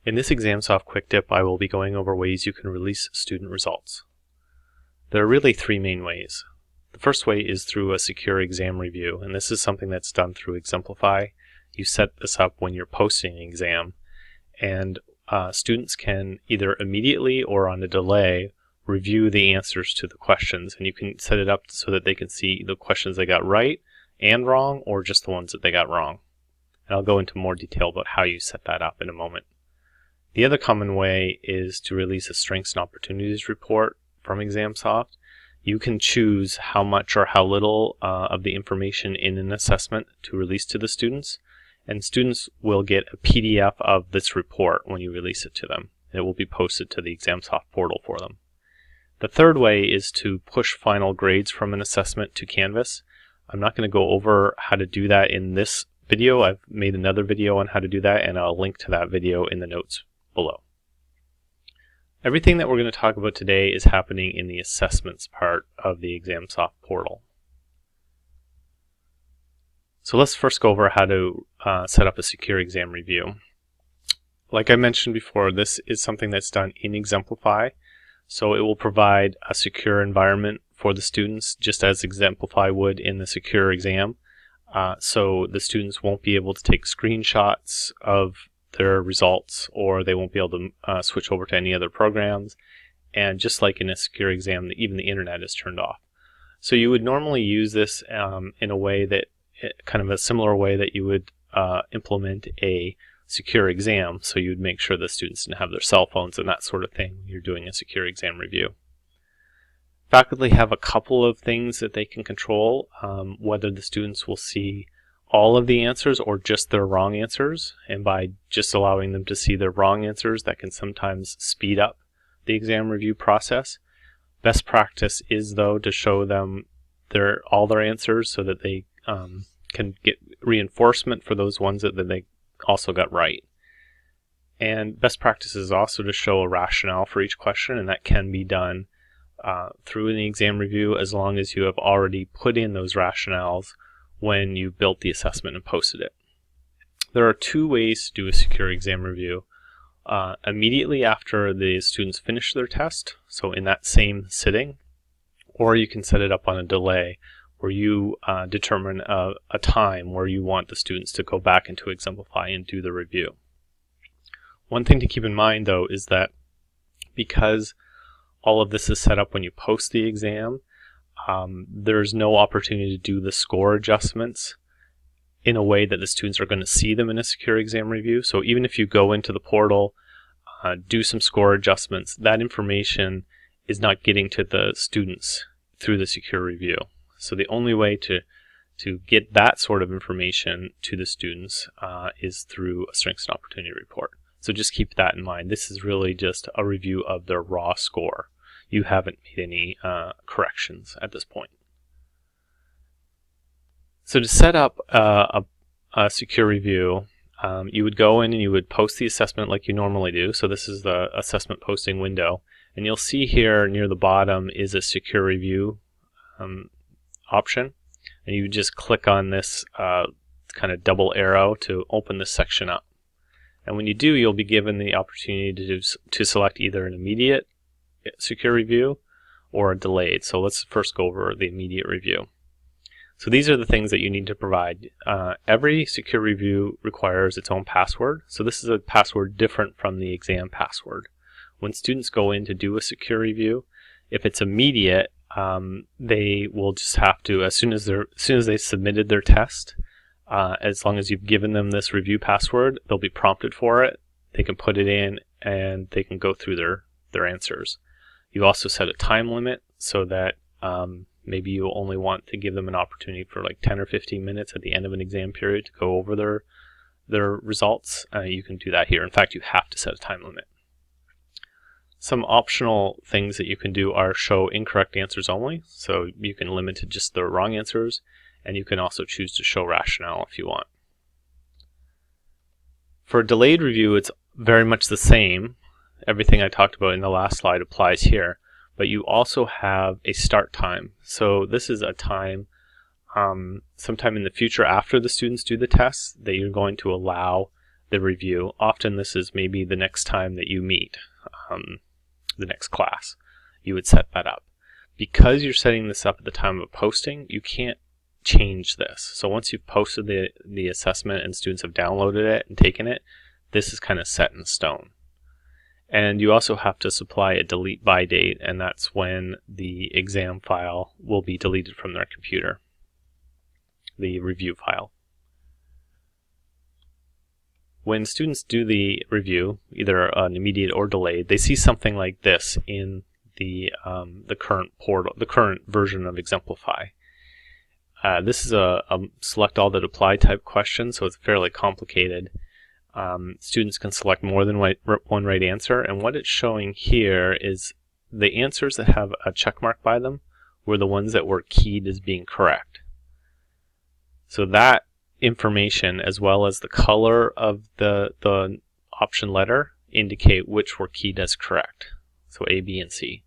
In this ExamSoft quick tip, I will be going over ways you can release student results. There are really three main ways. The first way is through a secure exam review, and this is something that's done through Exemplify. You set this up when you're posting an exam, and students can either immediately or on a delay review the answers to the questions, and you can set it up so that they can see the questions they got right and wrong, or just the ones that they got wrong. And I'll go into more detail about how you set that up in a moment. The other common way is to release a strengths and opportunities report from ExamSoft. You can choose how much or how little of the information in an assessment to release to the students, and students will get a PDF of this report when you release it to them. It will be posted to the ExamSoft portal for them. The third way is to push final grades from an assessment to Canvas. I'm not going to go over how to do that in this video. I've made another video on how to do that, and I'll link to that video in the notes below. Everything that we're going to talk about today is happening in the assessments part of the ExamSoft portal. So let's first go over how to set up a secure exam review. Like I mentioned before, this is something that's done in Exemplify, so it will provide a secure environment for the students, just as Exemplify would in the secure exam. So the students won't be able to take screenshots of their results, or they won't be able to switch over to any other programs. And just like in a secure exam, even the internet is turned off. So you would normally use this in a way that, kind of a similar way that you would implement a secure exam. So you would make sure the students didn't have their cell phones and that sort of thing when you're doing a secure exam review. Faculty have a couple of things that they can control, whether the students will see all of the answers or just their wrong answers, and by just allowing them to see their wrong answers, that can sometimes speed up the exam review process. Best practice is, though, to show them all their answers so that they can get reinforcement for those ones that they also got right. And best practice is also to show a rationale for each question, and that can be done through an exam review as long as you have already put in those rationales when you built the assessment and posted it. There are two ways to do a secure exam review. Immediately after the students finish their test, so in that same sitting, or you can set it up on a delay where you determine a time where you want the students to go back into Exemplify and do the review. One thing to keep in mind, though, is that because all of this is set up when you post the exam, there's no opportunity to do the score adjustments in a way that the students are going to see them in a secure exam review. So even if you go into the portal, do some score adjustments, that information is not getting to the students through the secure review. So the only way to get that sort of information to the students is through a strengths and opportunity report. So just keep that in mind. This is really just a review of their raw score. You haven't made any corrections at this point. So to set up a secure review, you would go in and you would post the assessment like you normally do. So this is the assessment posting window. And you'll see here near the bottom is a secure review option. And you just click on this kind of double arrow to open this section up. And when you do, you'll be given the opportunity to select either an immediate secure review or a delayed. So let's first go over the immediate review. So these are the things that you need to provide. Every secure review requires its own password. So this is a password different from the exam password. When students go in to do a secure review, if it's immediate, they will just have to, as soon as they submitted their test, as long as you've given them this review password, they'll be prompted for it. They can put it in and they can go through their answers. You also set a time limit so that maybe you only want to give them an opportunity for like 10 or 15 minutes at the end of an exam period to go over their results. You can do that here. In fact, you have to set a time limit. Some optional things that you can do are show incorrect answers only. So you can limit to just the wrong answers, and you can also choose to show rationale if you want. For a delayed review, it's very much the same. Everything I talked about in the last slide applies here, but you also have a start time. So this is a time sometime in the future after the students do the tests that you're going to allow the review. Often this is maybe the next time that you meet, the next class. You would set that up. Because you're setting this up at the time of posting, you can't change this. So once you've posted the assessment and students have downloaded it and taken it, this is kind of set in stone. And you also have to supply a delete by date, and that's when the exam file will be deleted from their computer, the review file. When students do the review, either an immediate or delayed, they see something like this in the current portal, the current version of Exemplify. This is a select all that apply type question, so it's fairly complicated. Students can select more than one right answer, and what it's showing here is the answers that have a check mark by them were the ones that were keyed as being correct. So that information, as well as the color of the option letter, indicate which were keyed as correct. So A, B, and C.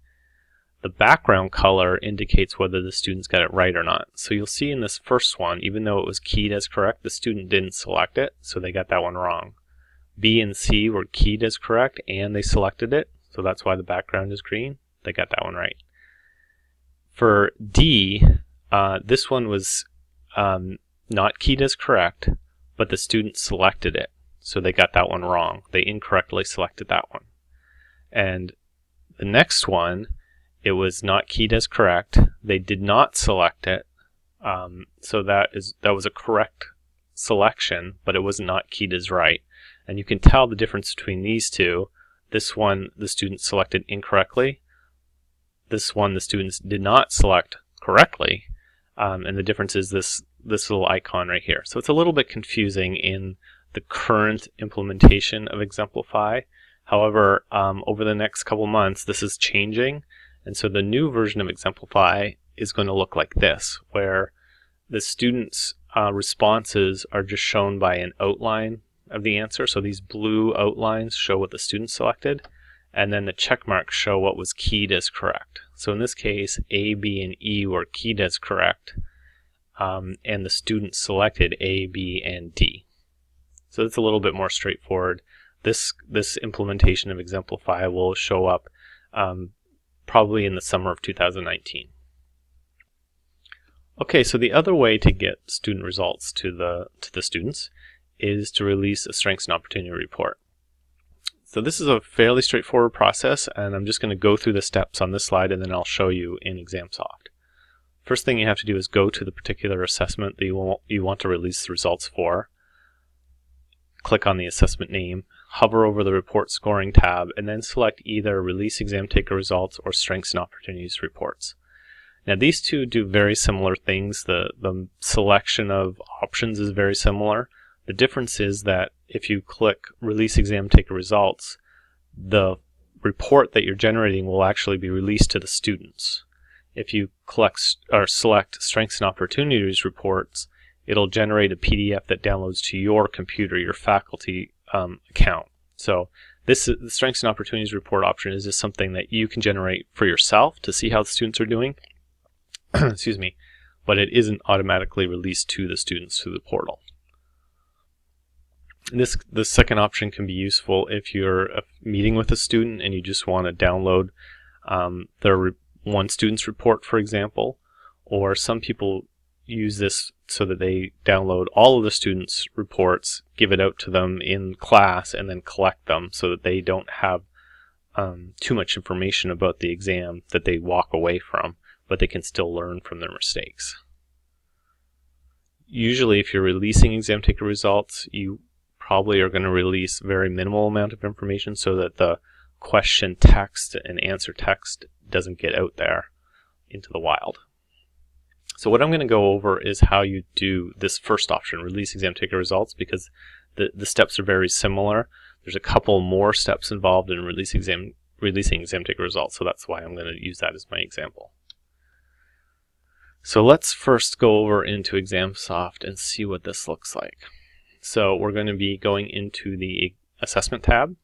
The background color indicates whether the students got it right or not. So you'll see in this first one, even though it was keyed as correct, the student didn't select it, so they got that one wrong. B and C were keyed as correct, and they selected it, so that's why the background is green. They got that one right. For D, this one was not keyed as correct, but the student selected it, so they got that one wrong. They incorrectly selected that one. And the next one, it was not keyed as correct. They did not select it, so that was a correct selection, but it was not keyed as right. And you can tell the difference between these two. This one, the student selected incorrectly. This one, the students did not select correctly. And the difference is this little icon right here. So it's a little bit confusing in the current implementation of Exemplify. However, over the next couple months, this is changing. And so the new version of Exemplify is going to look like this, where the students' responses are just shown by an outline of the answer. So these blue outlines show what the student selected, and then the check marks show what was keyed as correct. So in this case, A, B, and E were keyed as correct, and the student selected A, B, and D. So it's a little bit more straightforward. This implementation of Exemplify will show up probably in the summer of 2019. Okay, so the other way to get student results to the students is to release a Strengths and Opportunity Report. So this is a fairly straightforward process, and I'm just going to go through the steps on this slide, and then I'll show you in ExamSoft. First thing you have to do is go to the particular assessment that you want to release the results for. Click on the assessment name, hover over the Report Scoring tab, and then select either Release Exam Taker Results or Strengths and Opportunities Reports. Now these two do very similar things. The selection of options is very similar. The difference is that if you click Release Exam Taker Results, the report that you're generating will actually be released to the students. If you select Strengths and Opportunities Reports, it'll generate a PDF that downloads to your computer, your faculty account. So the Strengths and Opportunities Report option is just something that you can generate for yourself to see how the students are doing. Excuse me, but it isn't automatically released to the students through the portal. The second option can be useful if you're meeting with a student and you just want to download their one student's report, for example, or some people use this so that they download all of the students' reports, give it out to them in class, and then collect them so that they don't have too much information about the exam that they walk away from, but they can still learn from their mistakes. Usually if you're releasing exam taker results, you probably are going to release very minimal amount of information so that the question text and answer text doesn't get out there into the wild. So what I'm going to go over is how you do this first option, release exam taker results, because the steps are very similar. There's a couple more steps involved in releasing exam taker results, so that's why I'm going to use that as my example. So let's first go over into ExamSoft and see what this looks like. So we're going to be going into the Assessment tab,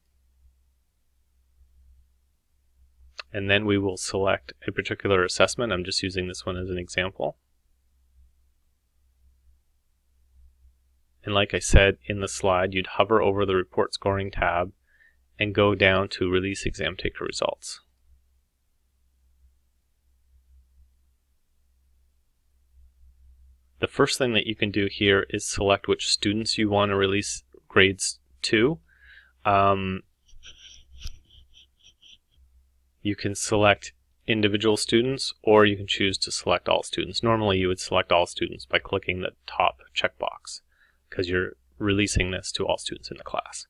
and then we will select a particular assessment. I'm just using this one as an example. And like I said in the slide, you'd hover over the report scoring tab and go down to release exam taker results. The first thing that you can do here is select which students you want to release grades to. You can select individual students, or you can choose to select all students. Normally you would select all students by clicking the top checkbox because you're releasing this to all students in the class.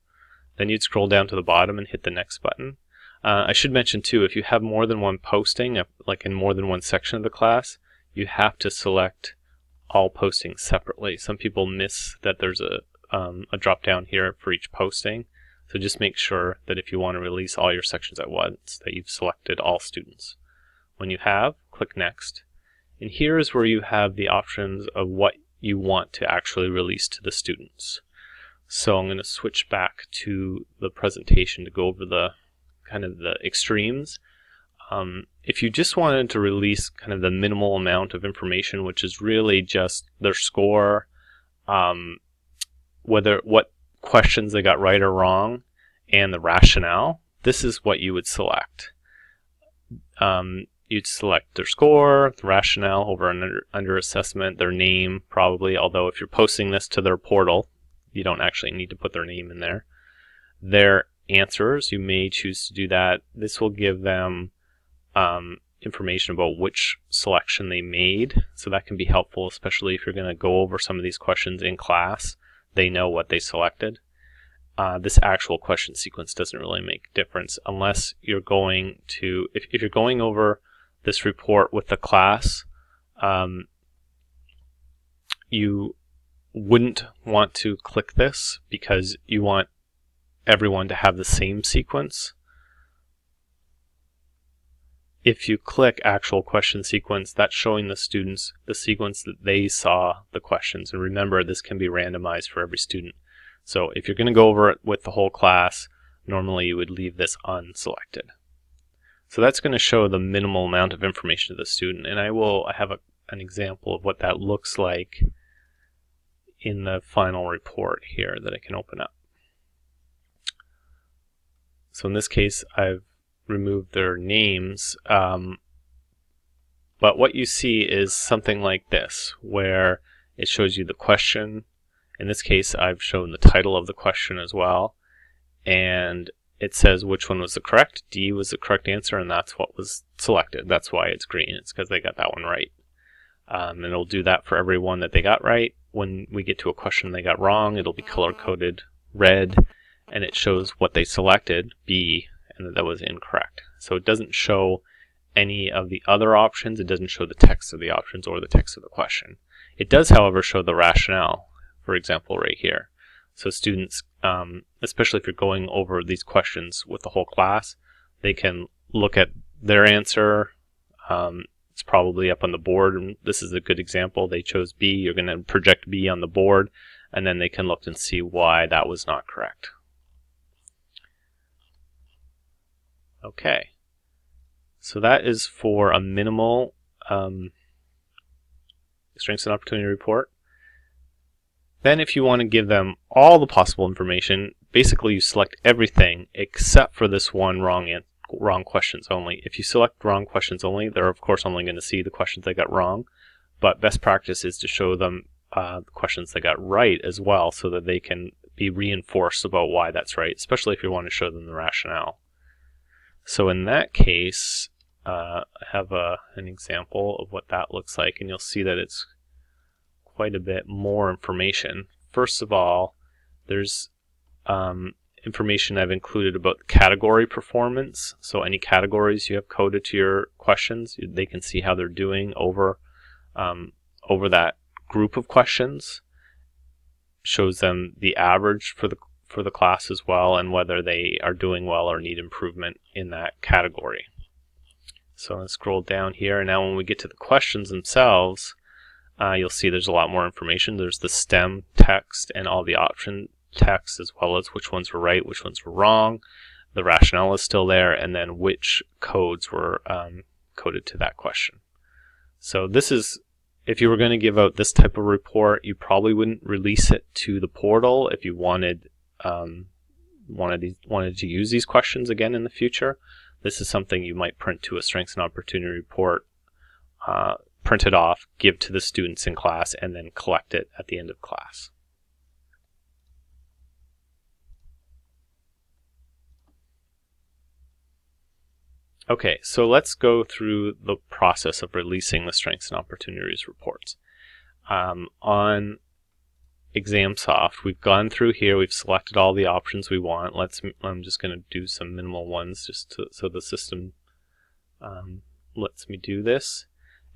Then you'd scroll down to the bottom and hit the next button. I should mention too, if you have more than one posting, like in more than one section of the class, you have to select all postings separately. Some people miss that there's a drop down here for each posting. So just make sure that if you want to release all your sections at once, that you've selected all students. When you have, click Next. And here is where you have the options of what you want to actually release to the students. So I'm going to switch back to the presentation to go over the kind of the extremes. If you just wanted to release kind of the minimal amount of information, which is really just their score, what questions they got right or wrong, and the rationale, this is what you would select. You'd select their score, the rationale over under assessment, their name probably, although if you're posting this to their portal, you don't actually need to put their name in there. Their answers, you may choose to do that. This will give them information about which selection they made, so that can be helpful, especially if you're going to go over some of these questions in class. They know what they selected. This actual question sequence doesn't really make a difference unless you're going to, if you're going over this report with the class, you wouldn't want to click this because you want everyone to have the same sequence. If you click actual question sequence, that's showing the students the sequence that they saw the questions. And remember, this can be randomized for every student. So if you're going to go over it with the whole class, normally you would leave this unselected. So that's going to show the minimal amount of information to the student. And I have an example of what that looks like in the final report here that I can open up. So in this case, I've removed their names, but what you see is something like this, where it shows you the question. In this case, I've shown the title of the question as well, and it says which one was the correct. D was the correct answer, and that's what was selected. That's why it's green. It's because they got that one right. And it'll do that for every one that they got right. When we get to a question they got wrong, it'll be color-coded red, and it shows what they selected, B, and that was incorrect. So it doesn't show any of the other options. It doesn't show the text of the options or the text of the question. It does, however, show the rationale, for example, right here. So students, especially if you're going over these questions with the whole class, they can look at their answer. It's probably up on the board, and this is a good example. They chose B. You're going to project B on the board, and then they can look and see why that was not correct. Okay, so that is for a minimal strengths and opportunity report. Then if you want to give them all the possible information, basically you select everything except for this one wrong questions only. If you select wrong questions only, they're of course only going to see the questions they got wrong, but best practice is to show them the questions they got right as well, so that they can be reinforced about why that's right, especially if you want to show them the rationale. So in that case, I have an example of what that looks like, and you'll see that it's quite a bit more information. First of all, there's information I've included about the category performance. So any categories you have coded to your questions, they can see how they're doing over that group of questions. Shows them the average for the class as well, and whether they are doing well or need improvement in that category. So let's scroll down here, and now when we get to the questions themselves, you'll see there's a lot more information. There's the STEM text and all the option text, as well as which ones were right, which ones were wrong. The rationale is still there, and then which codes were coded to that question. So this is if you were going to give out this type of report, you probably wouldn't release it to the portal if you wanted to use these questions again in the future. This is something you might print to a Strengths and Opportunity report, print it off, give to the students in class, and then collect it at the end of class. Okay, so let's go through the process of releasing the Strengths and Opportunities reports. On ExamSoft, we've gone through here, we've selected all the options we want. I'm just going to do some minimal ones so the system lets me do this.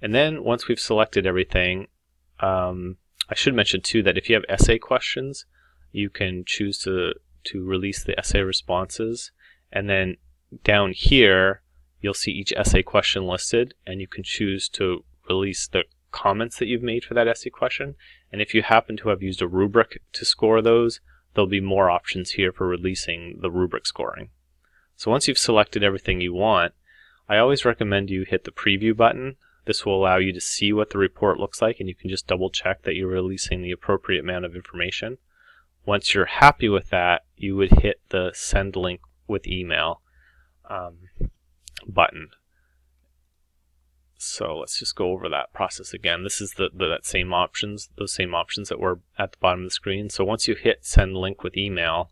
And then once we've selected everything, I should mention too that if you have essay questions, you can choose to release the essay responses. And then down here, you'll see each essay question listed, and you can choose to release the comments that you've made for that essay question. And if you happen to have used a rubric to score those, there'll be more options here for releasing the rubric scoring. So once you've selected everything you want, I always recommend you hit the preview button. This will allow you to see what the report looks like, and you can just double check that you're releasing the appropriate amount of information. Once you're happy with that, you would hit the send link with email button. So let's just go over that process again. This is those same options that were at the bottom of the screen. So once you hit send link with email,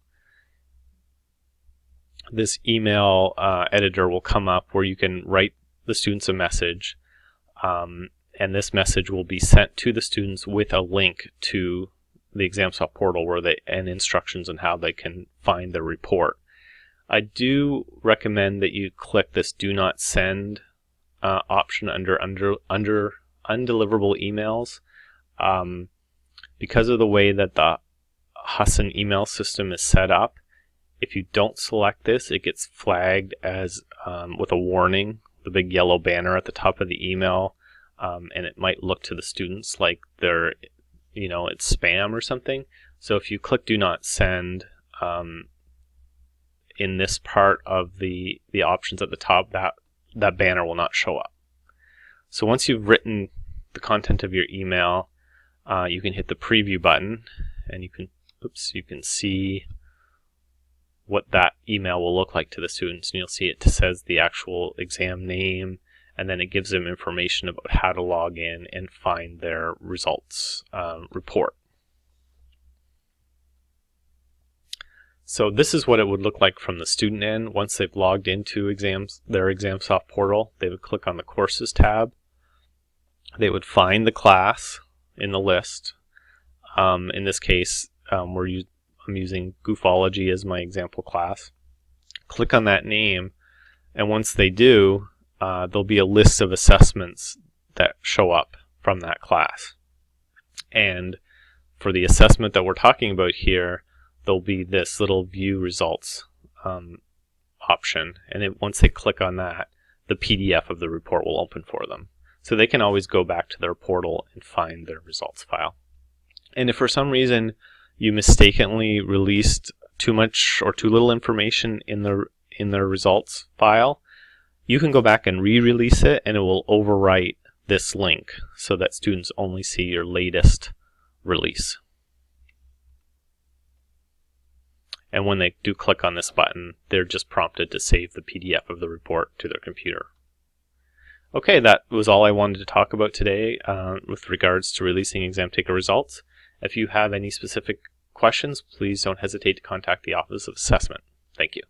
this email editor will come up where you can write the students a message, and this message will be sent to the students with a link to the ExamSoft portal and instructions on how they can find the report. I do recommend that you click this Do Not Send option under undeliverable emails. Because of the way that the Husson email system is set up, if you don't select this, it gets flagged as with a warning, the big yellow banner at the top of the email, and it might look to the students like it's spam or something. So if you click Do Not Send, in this part of the options at the top, that banner will not show up. So once you've written the content of your email, you can hit the preview button, and you can see what that email will look like to the students. And you'll see it says the actual exam name, and then it gives them information about how to log in and find their results report. So this is what it would look like from the student end. Once they've logged into their ExamSoft portal, they would click on the Courses tab. They would find the class in the list. In this case, I'm using Goofology as my example class. Click on that name, and once they do, there'll be a list of assessments that show up from that class. And for the assessment that we're talking about here, there'll be this little View Results option, and once they click on that, the PDF of the report will open for them. So they can always go back to their portal and find their results file. And if for some reason you mistakenly released too much or too little information in their results file, you can go back and re-release it, and it will overwrite this link so that students only see your latest release. And when they do click on this button, they're just prompted to save the PDF of the report to their computer. Okay, that was all I wanted to talk about today with regards to releasing exam taker results. If you have any specific questions, please don't hesitate to contact the Office of Assessment. Thank you.